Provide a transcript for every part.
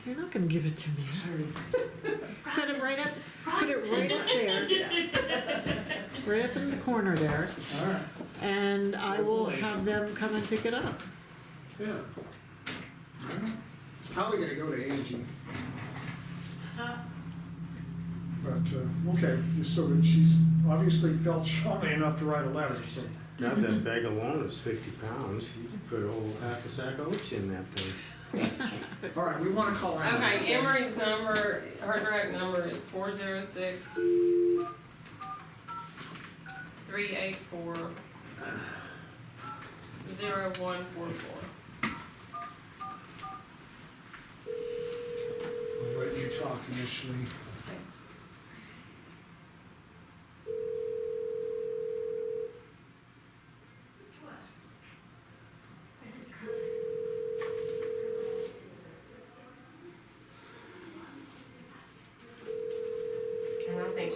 You're not gonna give it to me. Set it right up, put it right up there, right up in the corner there, All right. and I will have them come and pick it up. Yeah. It's probably gonna go to Angie. But, okay, so that she's obviously felt strongly enough to write a letter, so. Not that bag alone is 50 pounds. You could put a whole half a sack of oats in that thing. All right, we wanna call Angie. Okay, Emery's number, her direct number is 406 384 0144. We'll let you talk initially. And I think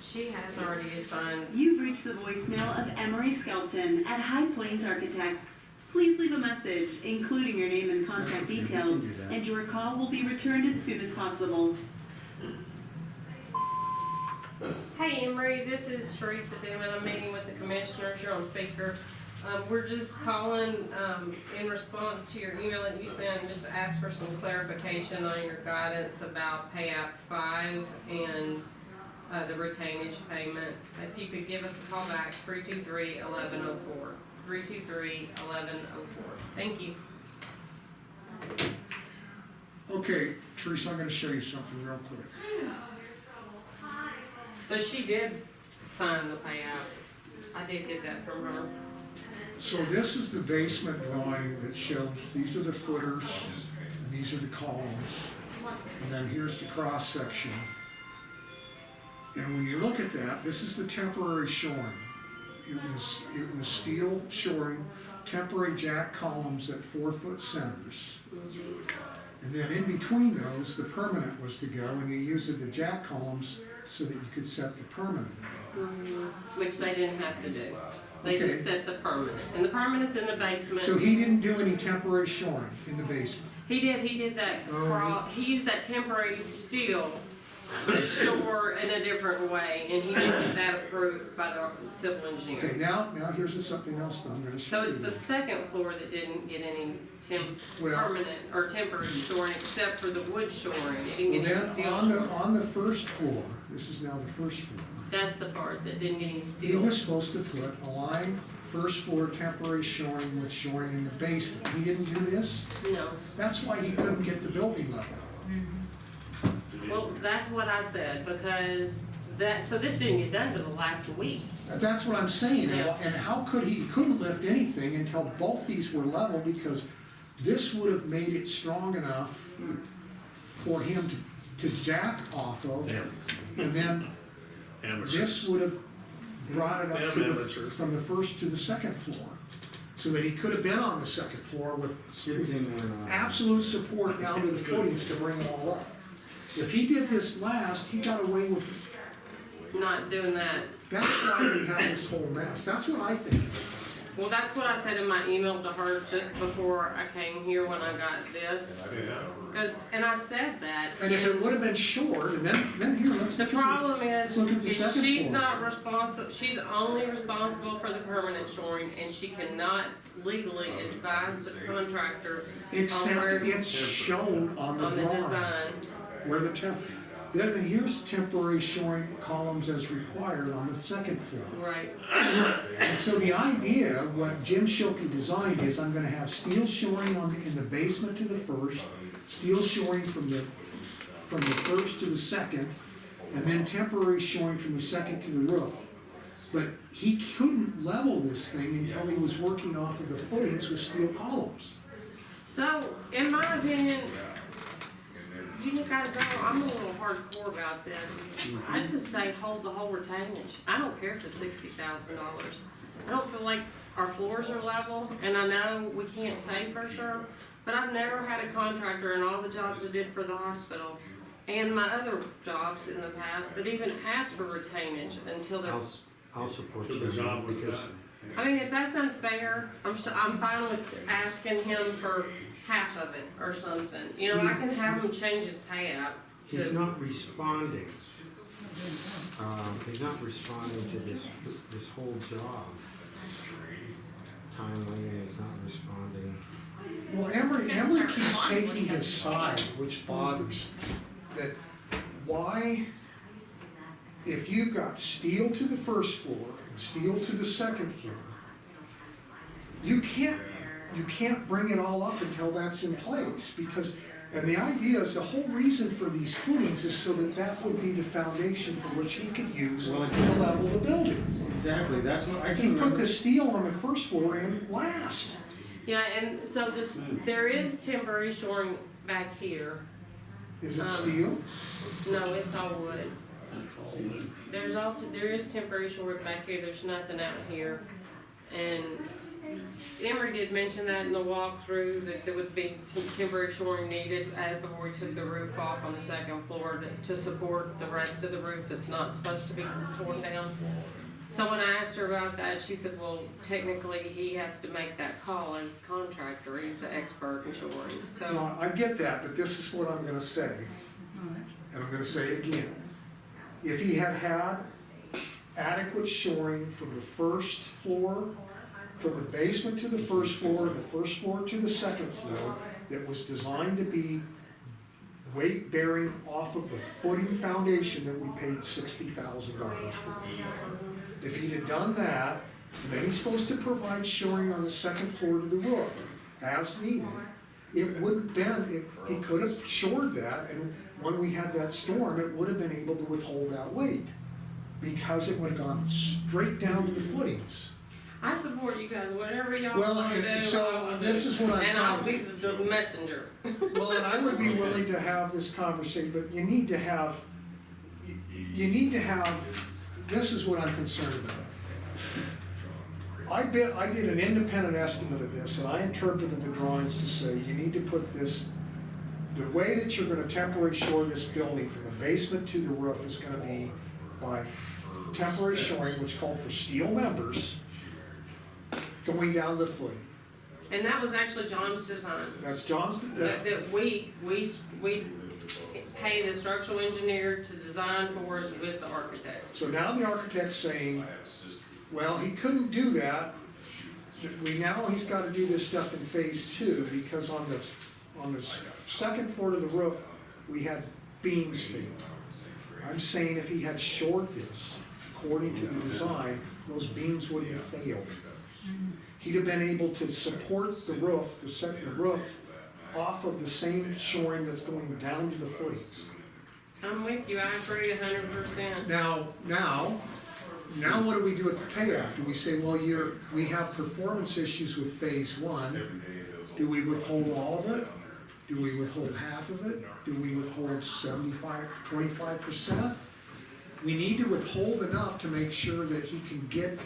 she has already assigned. You've reached the voicemail of Emery Skelton at High Plains Architects. Please leave a message, including your name and contact details, and your call will be returned as soon as possible. Hey Emery, this is Teresa Dimon. I'm meeting with the commissioners. You're on speaker. We're just calling in response to your email that you sent, just to ask for some clarification on your guidance about Pay App 5 and the retainage payment. If you could give us a call back, 323-1104. 323-1104. Thank you. Okay, Teresa, I'm gonna show you something real quick. So she did sign the payout. I did get that from her. So this is the basement drawing that shows, these are the footers, and these are the columns, and then here's the cross section. And when you look at that, this is the temporary shoring. It was steel shoring, temporary jack columns at 4-foot centers. And then in between those, the permanent was to go, and you used the jack columns so that you could set the permanent in. Which they didn't have to do. They Okay. just set the permanent. And the permanent's in the basement. So he didn't do any temporary shoring in the basement. He did that, he used that temporary steel to shore in a different way, and he did that approved by the civil engineer. Okay, now here's something else that I'm gonna show So you. it's the second floor that didn't get any Well- permanent or temporary shoring, except for the wood shoring. It didn't Well, get any then, steel on shoring. the first floor, this is now the first floor, That's the part that didn't get any he steel. was supposed to put a line, first floor temporary shoring with shoring in the basement. He didn't do this. No. That's why he couldn't get the building level. Well, that's what I said, because so this didn't get done till the last week. That's what I'm saying, Yeah. and how could he couldn't lift anything until both these were level, because this would have made it strong enough for him to jack off of, and then this would have brought it up to from the first to the second floor, so that he could have been on the second floor with absolute support down to the footings to bring it all up. If he did this last, he got away with it. Not doing that. That's why we have this whole mess. That's what I think. Well, that's what I said in my email to her just before I came here when I got this. And I said that. And if it would have been short, and then here, let's The look at problem is look at the second she's floor. not responsible, she's only responsible for the permanent shoring, and she cannot legally advise the contractor Except where- it's shown on the on the drawings. design. Where the then here's temporary shoring columns as required on the second floor. Right. And so the idea, what Jim Schilke designed is, I'm gonna have steel shoring in the basement to the first, steel shoring from the first to the second, and then temporary shoring from the second to the roof. But he couldn't level this thing until he was working off of the footings with steel columns. So, in my opinion, you guys know I'm a little hardcore about this. I just say hold the whole retainage. I don't care if it's $60,000. I don't feel like our floors are level, and I know we can't say for sure, but I've never had a contractor in all the jobs I did for the hospital and my other jobs in the past that even asked for retainage until they're. I'll support To you the job because I mean, if that's unfair, I'm fine with asking him for half of it or something. You know, I can have him change his payout He's to, not responding. He's not responding to this whole job. Timely, and he's not responding. Well, He's Emery gonna start keeps responding when taking he his doesn't side, which bothers me. That why, if you've got steel to the first floor and steel to the second floor, you can't bring it all up until that's in place, because, and the idea is, the whole reason for these footings is so that that would be the foundation for which he could use to level the building. Exactly, that's what I If can he put remember. the steel on the first floor and last. yeah, and so this, there is temporary shoring back here. Is it steel? No, it's all wood. There is temporary shoring back here, there's nothing out here. And Emery did mention that in the walkthrough, that there would be some temporary shoring needed before we took the roof off on the second floor to support the rest of the roof that's not supposed to be torn down. So when I asked her about that, she said, well, technically, he has to make that call as the contractor, he's the expert in shoring, so. No, I get that, but this is what I'm gonna say, and I'm gonna say it again. If he had had adequate shoring from the first floor, from the basement to the first floor, and the first floor to the second floor, that was designed to be weight bearing off of the footing foundation that we paid $60,000 for. If he'd have done that, and then he's supposed to provide shoring on the second floor to the roof, as needed, it would been, he could have shored that, and when we had that storm, it would have been able to withhold that weight, because it would have gone straight down to the footings. I support you guys, whatever y'all Well, wanna do. and so I will this do. is what I'm And I'll telling be the messenger. Well, and I would be willing to have this conversation, but you need to have, you need to have, this is what I'm concerned about. I did an independent estimate of this, and I interpreted the drawings to say, you need to put this, the way that you're gonna temporary shore this building from the basement to the roof is gonna be by temporary shoring, which called for steel members, going down the footing. And that was actually John's design. That's John's, That we pay the structural engineer to design for us with the architect. so now the architect's saying, well, he couldn't do that. He's gotta do this stuff in phase two, because on the second floor to the roof, we had beams failed. I'm saying if he had shored this, according to the design, those beams wouldn't have failed. He'd have been able to support the roof, the roof off of the same shoring that's going down to the footings. I'm with you, I agree 100%. Now what do we do with the payout? Do we say, well, we have performance issues with phase one, do we withhold all of it? Do we withhold half of it? Do we withhold 25%? We need to withhold enough to make sure that he can get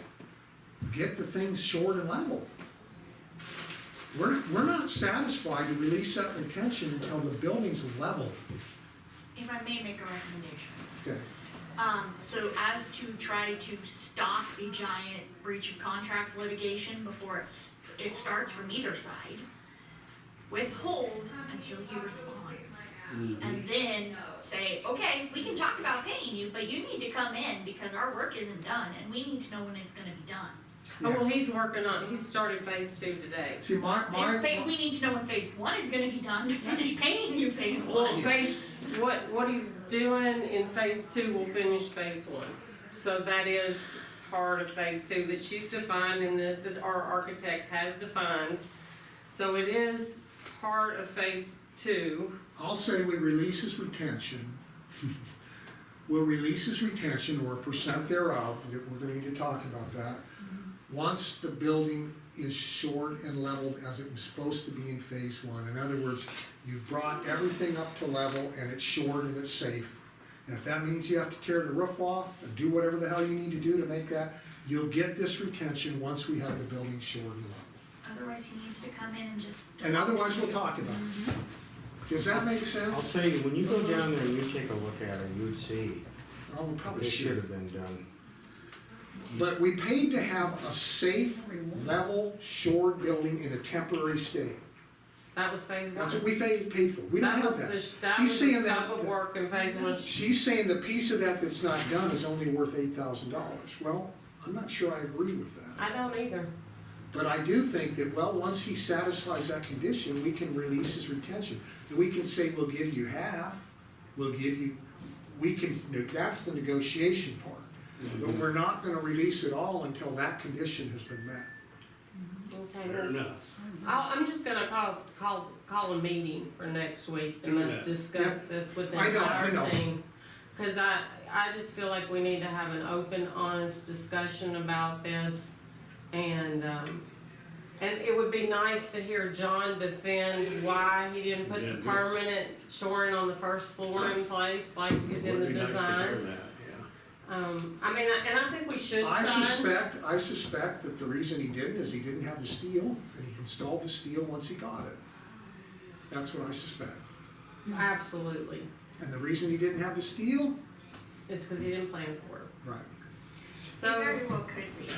the things shored and leveled. We're not satisfied to release that retention until the building's leveled. If I may make a recommendation. Okay. So as to try to stop a giant breach of contract litigation before it starts from either side, withhold until he responds. And then say, okay, we can talk about paying you, but you need to come in because our work isn't done and we need to know when it's gonna be done. Oh, well, he's started phase two today. See, We need to know when phase one is gonna be done to finish paying you phase Well, one. what he's doing in phase two will finish phase one. So that is part of phase two that she's defined in this, that our architect has defined. So it is part of phase two. I'll say we release his retention. We'll release his retention or a percent thereof, that we're gonna need to talk about that. Once the building is shored and leveled as it was supposed to be in phase one. In other words, you've brought everything up to level and it's shored and it's safe. And if that means you have to tear the roof off and do whatever the hell you need to do to make that, you'll get this retention once we have the building shored and leveled. Otherwise, he needs to come in and just. And otherwise, we'll talk about it. Does that make I'll sense? tell you, when you go down there and you take a look at it, you would see, Oh, we probably it should should. have been done. But we paid to have a safe, level, shored building in a temporary state. That was phase That's one. what we paid for. We don't That have was that. that She's was saying the that- scope of work in phase one. She's saying the piece of that that's not done is only worth $8,000. Well, I'm not sure I agree with that. I don't either. But I do think that, well, once he satisfies that condition, we can release his retention. And we can say, we'll give you half, we'll give you, that's the negotiation part. But we're not gonna release it all until that condition has been met. Okay, Fair well, enough. I'm just gonna call a meeting for next week and Do let's that. discuss this with the I know, I entire know. team. Cause I just feel like we need to have an open, honest discussion about this. And it would be nice to hear John defend why he didn't put the permanent shoring on the first floor in place like is in the Would be nice to hear design. that, I mean, and I think we should I sign. suspect that the reason he didn't is he didn't have the steel, and he installed the steel once he got it. That's what I suspect. Absolutely. And the reason he didn't have the steel? It's cause he didn't plan for it. Right. It So, very well could be.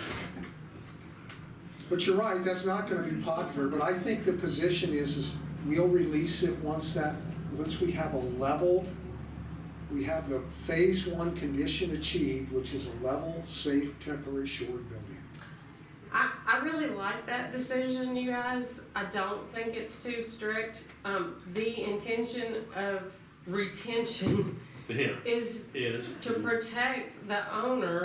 But you're right, that's not gonna be popular, but I think the position is we'll release it once we have a level, we have the phase one condition achieved, which is a level, safe, temporary shored building. I really like that decision, you guys. I don't think it's too strict. The intention of retention yeah. is Is. to protect the owner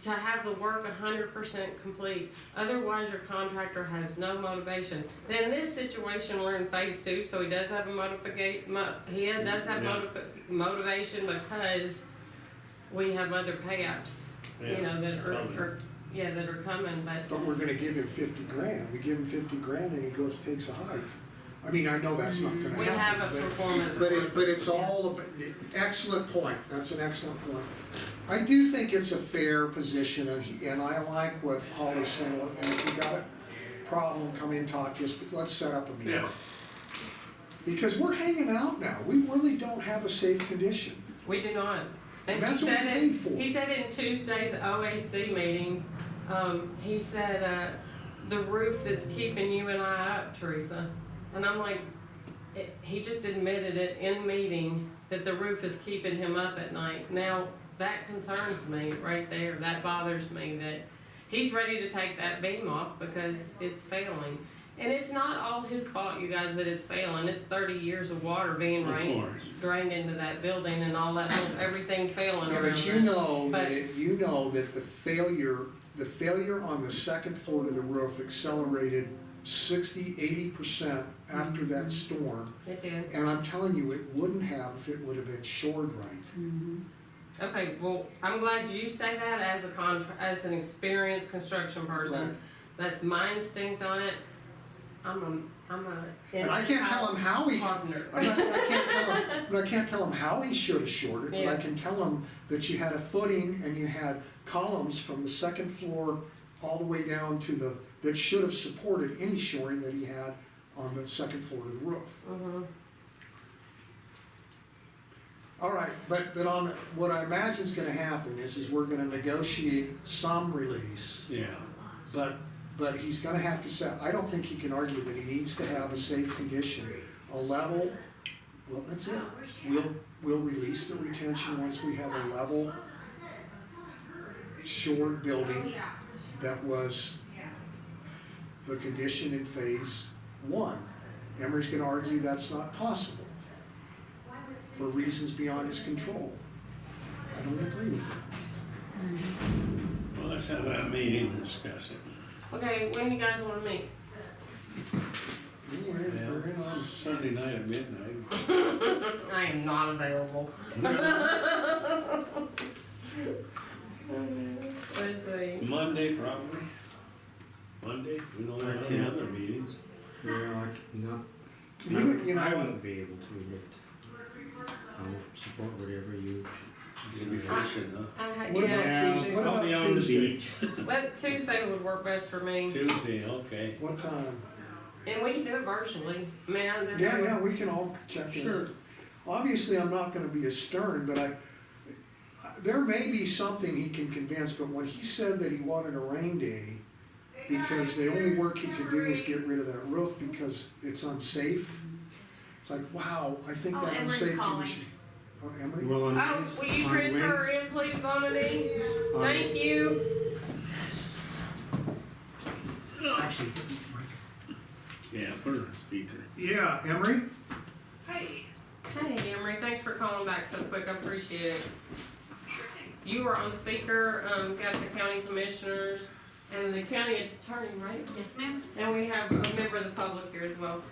to have the work 100% complete. Otherwise, your contractor has no motivation. Then in this situation, we're in phase two, so he does have a motivation because we have other pay-ups, you know, that are coming, But we're gonna give him 50 grand, we give him 50 grand and he goes, takes a hike. I mean, I know that's not gonna we have happen, a but. performance. But it's all, excellent point, that's an excellent point. I do think it's a fair position, and I like what Holly's saying, and if you got a problem, come in, talk to us, but let's set up a meeting. Yeah. Because we're hanging out now, we really don't have a safe condition. We do not. And he that's what we said it- paid for. He said in Tuesday's OAC meeting, he said, the roof that's keeping you and I up, Teresa. And I'm like, he just admitted it in meeting that the roof is keeping him up at night. Now, that concerns me right there. That bothers me that he's ready to take that beam off because it's failing. And it's not all his fault, you guys, that it's failing. It's 30 years of water being Of course. drained into that building and all that, everything failing Yeah, around but there. you know But- that the failure on the second floor to the roof accelerated 60-80% after that storm. It did. And I'm telling you, it wouldn't have if it would have been shored right. Okay, well, I'm glad you say that as an experienced construction person. Right. That's my instinct on it. I'm a. And I can't tell him how he, Partner. I can't tell him how he should have shored it, but I Yeah. can tell him that you had a footing and you had columns from the second floor all the way down to that should have supported any shoring that he had on the second floor of the roof. Mhm. All right, but what I imagine is gonna happen is we're gonna negotiate some release, Yeah. but he's gonna have to set, I don't think he can argue that he needs to have a safe condition, a level, well, that's it. We'll release the retention once we have a level shored building that was the condition in phase one. Emery's gonna argue that's not possible for reasons beyond his control. I don't agree with that. Well, let's have that meeting and discuss it. Okay, when you guys wanna meet? We're in on Sunday night at midnight. I am not available. Wednesday. Monday, probably. Monday, we don't have any other meetings. Yeah, I cannot, You know I what? won't be able to, but I'll support whatever you You'll be decide. fishing, huh? What about Yeah, Tuesday? What I'll be about on the Tuesday? beach. But Tuesday would work best for me, Tuesday, okay. What time? and we can do it virtually. Man, Yeah, we can all check in. Sure. Obviously, I'm not gonna be as stern, but there may be something he can convince, but when he said that he wanted a rain day, because the only work he can do is get rid of that roof because it's unsafe. It's like, wow, I think Oh, that Emery's unsafe calling. condition. Oh, Emery? Well, on Oh, Wednesday- will you on transfer her Wednesday- in, please, Bonnie? on- Thank you. Actually, Mike. Yeah, put her on speaker. Yeah, Emery? Hey, Emery, thanks for calling back so quick, I appreciate it. You were on speaker, got the county commissioners and the county attorney, right? Yes, ma'am. And we have a member of the public here as well.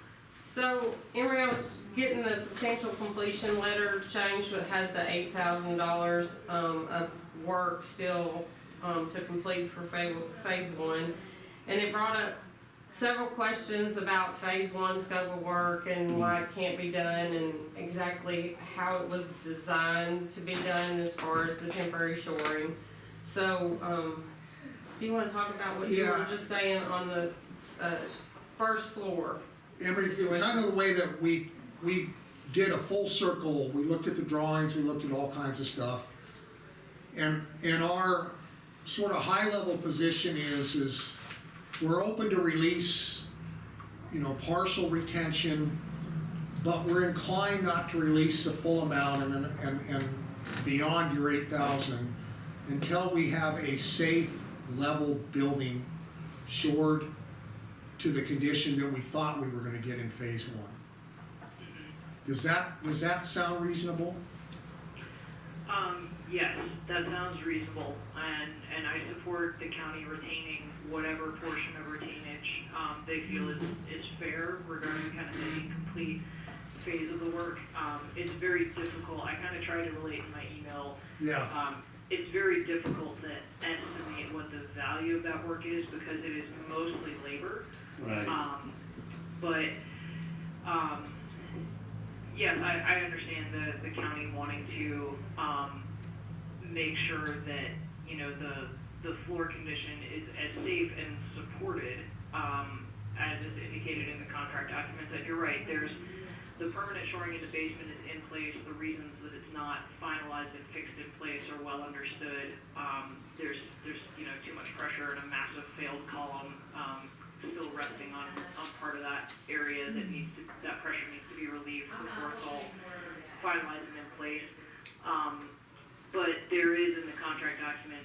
So, Emery, I was getting the substantial completion letter changed, so it has the $8,000, of work still, to complete for phase one. And it brought up several questions about phase one scope of work and why it can't be done and exactly how it was designed to be done as far as the temporary shoring. So, do you wanna talk about what you were Yeah. just saying on the, first floor? Emery, kind of the way that we did a full circle, we looked at the drawings, we looked at all kinds of stuff. And our sort of high level position is we're open to release, partial retention, but we're inclined not to release the full amount and beyond your 8,000 until we have a safe, level building shored to the condition that we thought we were gonna get in phase one. Does that sound reasonable? Yes, that sounds reasonable, and I support the county retaining whatever portion of retainage, they feel is fair regarding kind of the incomplete phase of the work. It's very difficult, I kind of try to relate in my email, Yeah, it's very difficult to estimate what the value of that work is because it is mostly labor. Right. Yes, I understand the county wanting to, make sure that, the floor condition is as safe and supported, as is indicated in the contract documents, that you're right, there's, the permanent shoring in the basement is in place, the reasons that it's not finalized and fixed in place are well understood. There's, too much pressure and a massive failed column, still resting on part of that area that pressure needs to be relieved before it's all finalized and in place. But there is in the contract documents,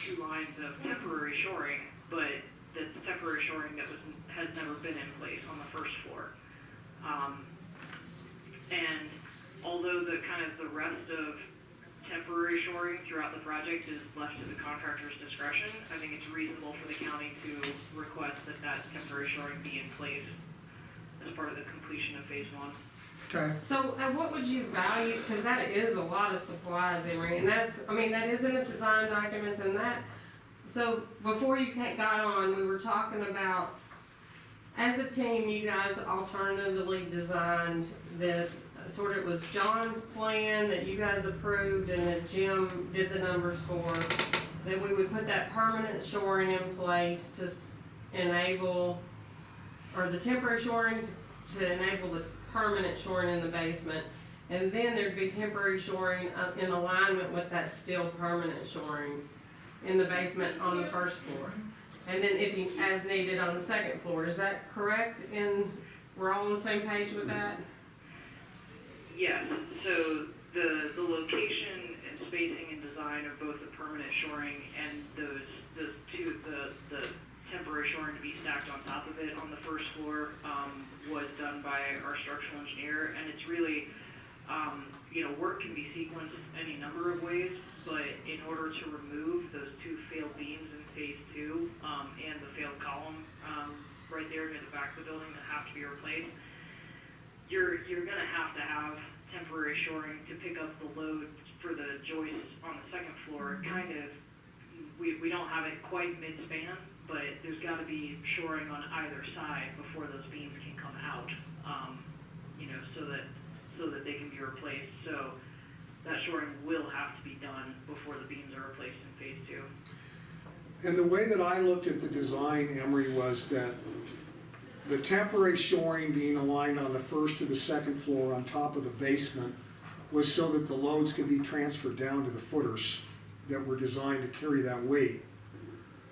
2 lines of temporary shoring, but that's temporary shoring that has never been in place on the first floor. And although the rest of temporary shoring throughout the project is left to the contractor's discretion, I think it's reasonable for the county to request that temporary shoring be in place as part of the completion of phase one. okay, So, what would you value, cause that is a lot of supplies, Emery, and that is in the design documents and that, so before you got on, we were talking about, as a team, you guys alternatively designed this, sort of, it was John's plan that you guys approved and that Jim did the numbers for, that we would put that permanent shoring in place to enable, or the temporary shoring to enable the permanent shoring in the basement, and then there'd be temporary shoring in alignment with that steel permanent shoring in the basement on the first floor. And then as needed on the second floor, is that correct? And we're all on the same page with that? Yes, so the location and spacing and design of both the permanent shoring and the temporary shoring to be stacked on top of it on the first floor, was done by our structural engineer, and it's really, work can be sequenced any number of ways, but in order to remove those 2 failed beams in phase 2, and the failed column, right there near the back of the building that have to be replaced, you're gonna have to have temporary shoring to pick up the load for the joists on the second floor. We don't have it quite mid-span, but there's gotta be shoring on either side before those beams can come out, so that they can be replaced. So that shoring will have to be done before the beams are replaced in phase 2. and the way that I looked at the design, Emery, was that the temporary shoring being aligned on the first to the second floor on top of the basement was so that the loads could be transferred down to the footers that were designed to carry that weight.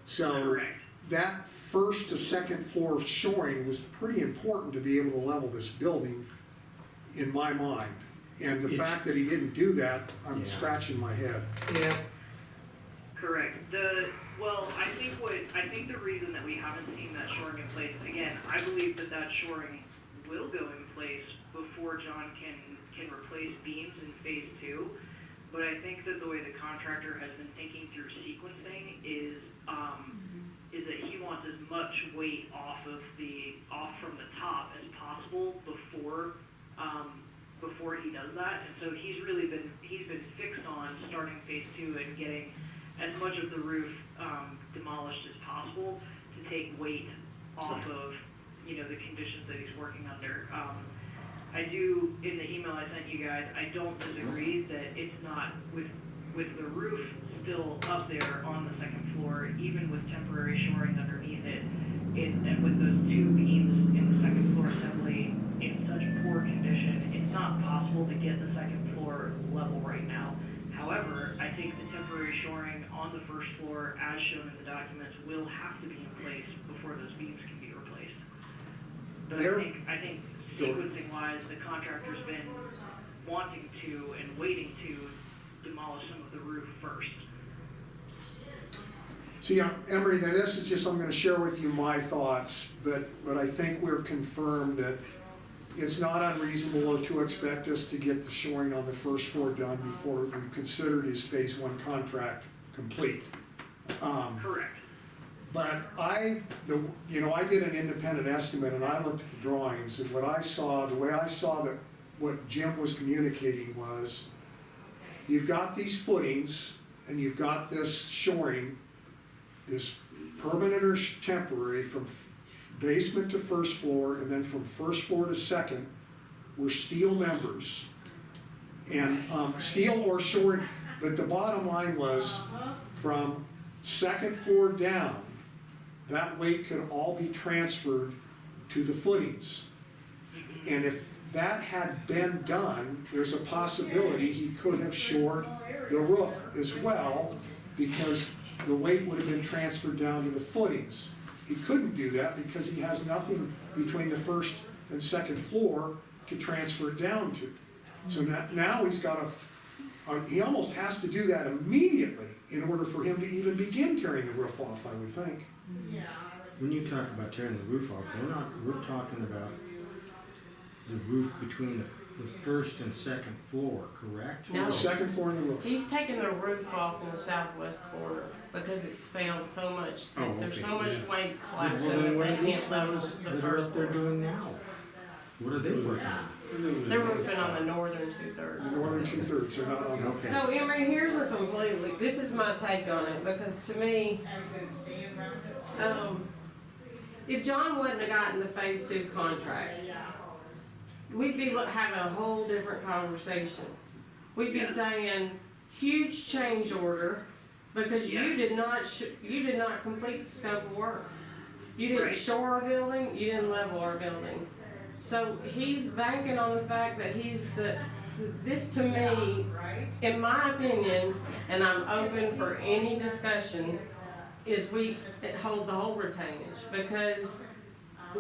So Correct. that first to second floor shoring was pretty important to be able to level this building, in my mind. And the Yes. fact that he didn't do that, I'm Yeah. scratching my head. Yeah. Correct. I think the reason that we haven't seen that shoring in place, again, I believe that shoring will go in place before John can replace beams in phase 2. But I think that the way the contractor has been thinking through sequencing is that he wants as much weight off from the top as possible before he does that. And so he's been fixed on starting phase 2 and getting as much of the roof demolished as possible to take weight off of, the conditions that he's working under. I do, in the email I sent you guys, I don't disagree that it's not, with the roof still up there on the second floor, even with temporary shoring underneath it, and with those 2 beams in the second floor assembly in such poor condition, it's not possible to get the second floor level right now. However, I think the temporary shoring on the first floor, as shown in the documents, will have to be in place before those beams can be replaced. But I think sequencing wise, the contractor's been wanting to and waiting to demolish some of the roof first. See, Emery, now this is just, I'm gonna share with you my thoughts, but I think we're confirmed that it's not unreasonable to expect us to get the shoring on the first floor done before we've considered his phase 1 contract complete. Correct. But I did an independent estimate and I looked at the drawings, and the way I saw that what Jim was communicating was, you've got these footings and you've got this shoring, this permanent or temporary, from basement to first floor, and then from first floor to second were steel members. And steel or shoring, but the bottom line was, from second floor down, that weight could all be transferred to the footings. And if that had been done, there's a possibility he could have shored the roof as well, because the weight would have been transferred down to the footings. He couldn't do that because he has nothing between the first and second floor to transfer it down to. So now he's got he almost has to do that immediately in order for him to even begin tearing the roof off, I would think. When you talk about tearing the roof off, we're talking about the roof between the first and second floor, correct? No. The second floor and the roof. He's taking the roof off in the southwest corner because it's failed so much, that Oh, there's okay, so much yeah. weight Well, collapsing then what that are they these can't level fellows the that are first up there floor. doing now? What are they working on? They're roofing on the northern 2/3. The northern 2/3 are not on the. Okay. So Emery, here's this is my take on it, because to me, if John wouldn't have gotten the phase 2 contract, we'd be having a whole different conversation. We'd be saying, huge change order, because you did not complete the scope of work. You didn't Right. shore our building, you didn't level our building. So he's banking on the fact that this to me, in my opinion, and I'm open for any discussion, is we hold the whole retainage, because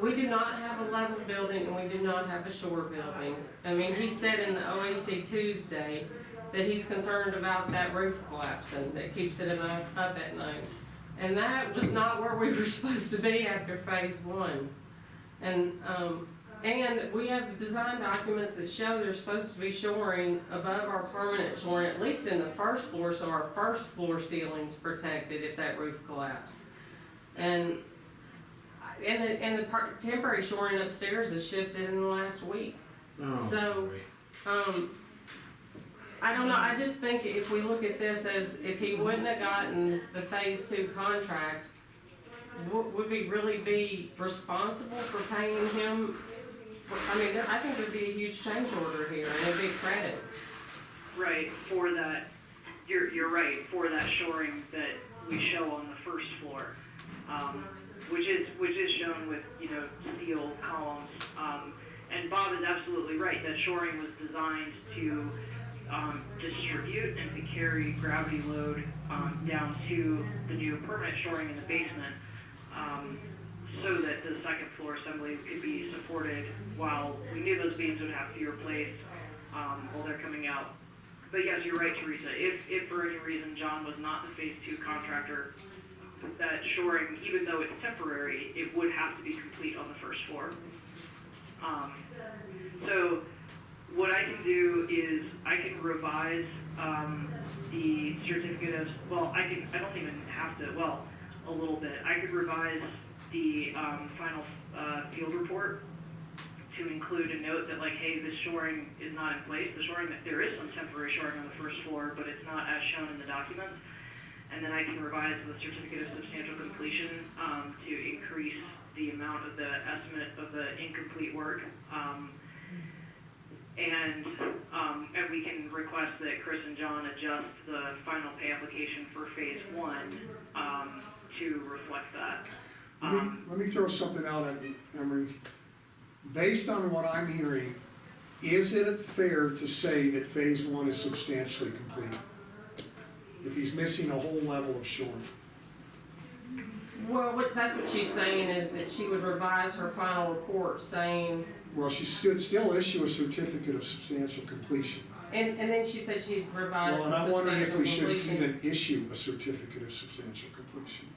we do not have a level building and we do not have a shore building. I mean, he said in the OAC Tuesday that he's concerned about that roof collapsing, that keeps it up at night. And that was not where we were supposed to be after phase 1. And we have design documents that show there's supposed to be shoring above our permanent shoring, at least in the first floor, so our first floor ceiling's protected if that roof collapses. And the temporary shoring upstairs is shifted in the last week. Oh, So, boy. I don't know, I just think if we look at this as, if he wouldn't have gotten the phase 2 contract, would we really be responsible for paying him? I think there'd be a huge change order here, and it'd be credit. Right, for that, you're right, for that shoring that we show on the first floor, which is shown with, steel columns. And Bob is absolutely right, that shoring was designed to distribute and to carry gravity load down to the new permanent shoring in the basement. so that the second floor assembly could be supported while we knew those beams would have to be replaced, while they're coming out. But yes, you're right, Teresa, if for any reason John was not the phase 2 contractor, that shoring, even though it's temporary, it would have to be complete on the first floor. So what I can do is I can revise the certificate of, well, I don't even have to, well, a little bit. I could revise the final field report to include a note that like, hey, this shoring is not in place. The shoring, there is some temporary shoring on the first floor, but it's not as shown in the documents. And then I can revise the certificate of substantial completion to increase the amount of the estimate of the incomplete work. And we can request that Chris and John adjust the final pay application for phase 1 to reflect that. Let me throw something out at you, Emery. Based on what I'm hearing, is it fair to say that phase 1 is substantially complete? If he's missing a whole level of shoring? Well, that's what she's saying, is that she would revise her final report saying, Well, she should still issue a certificate of substantial completion. and then she said she'd revise Well, and the I'm wondering if substantial we should completion. even issue a certificate of substantial completion.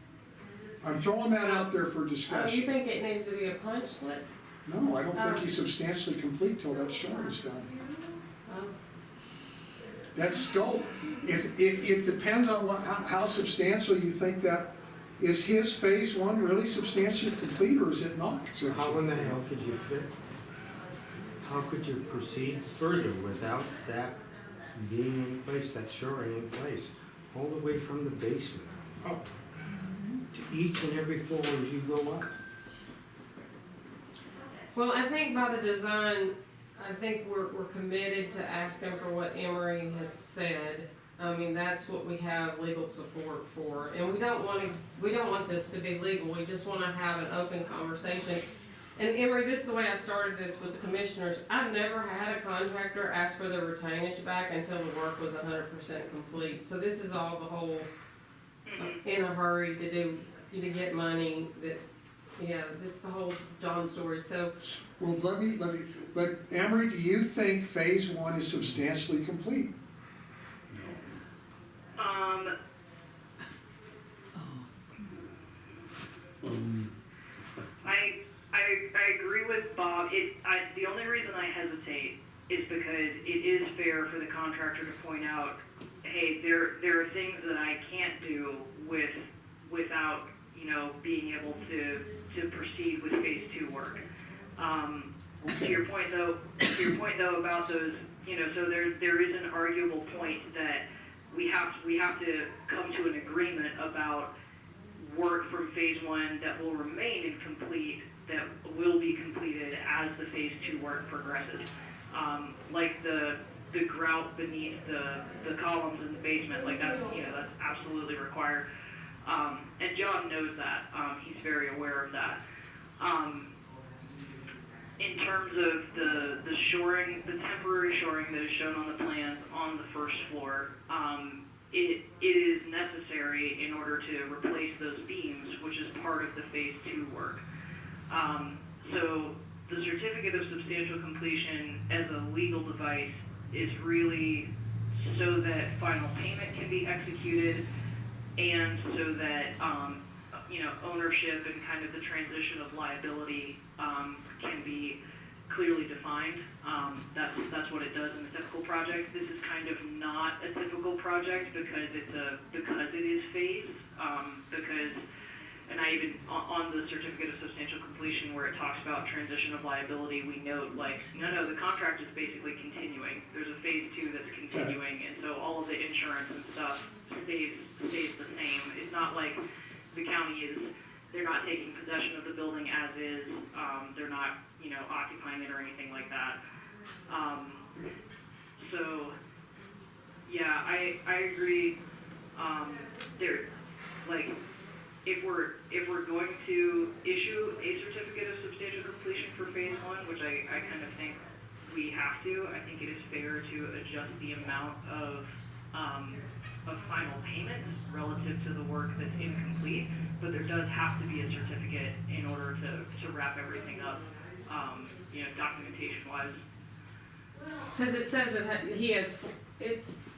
I'm throwing that out there for Oh, you discussion. think it needs to be a punch slip? No, I don't think he's substantially complete till that shoring's done. Oh. That scope, it depends on how substantial you think that, is his phase 1 really substantially complete, or is it not? How in the hell could you fit? How could you proceed further without that being in place, that shoring in place, all the way from the basement up to each and every floor as you go up? Well, I think by the design, I think we're committed to asking for what Emery has said. I mean, that's what we have legal support for, and we don't want this to be legal, we just wanna have an open conversation. And Emery, this is the way I started this with the commissioners, I've never had a contractor ask for their retainage back until the work was 100% complete. So this is all the whole, in a hurry to get money, that, yeah, it's the whole John story, so. Well, but Emery, do you think phase 1 is substantially complete? I agree with Bob. The only reason I hesitate is because it is fair for the contractor to point out, hey, there are things that I can't do without, being able to proceed with phase 2 work. Okay. To your point though about those, so there is an arguable point that we have to come to an agreement about work from phase 1 that will remain incomplete, that will be completed as the phase 2 work progresses. Like the grout beneath the columns in the basement, like that's absolutely required. And John knows that. He's very aware of that. In terms of the shoring, the temporary shoring that is shown on the plans on the first floor, it is necessary in order to replace those beams, which is part of the phase 2 work. So the certificate of substantial completion as a legal device is really so that final payment can be executed, and so that ownership and kind of the transition of liability can be clearly defined. That's what it does in a typical project. This is kind of not a typical project because it is phased. And I even, on the certificate of substantial completion where it talks about transition of liability, we note no, the contract is basically continuing. There's a phase 2 that's continuing, and so all of the insurance and stuff stays the same. It's not like the county they're not taking possession of the building as is, they're not, occupying it or anything like that. So, yeah, I agree, if we're going to issue a certificate of substantial completion for phase 1, which I kind of think we have to, I think it is fair to adjust the amount of of final payment relative to the work that's incomplete, but there does have to be a certificate in order to wrap everything up, documentation wise. Cause it says he has, it's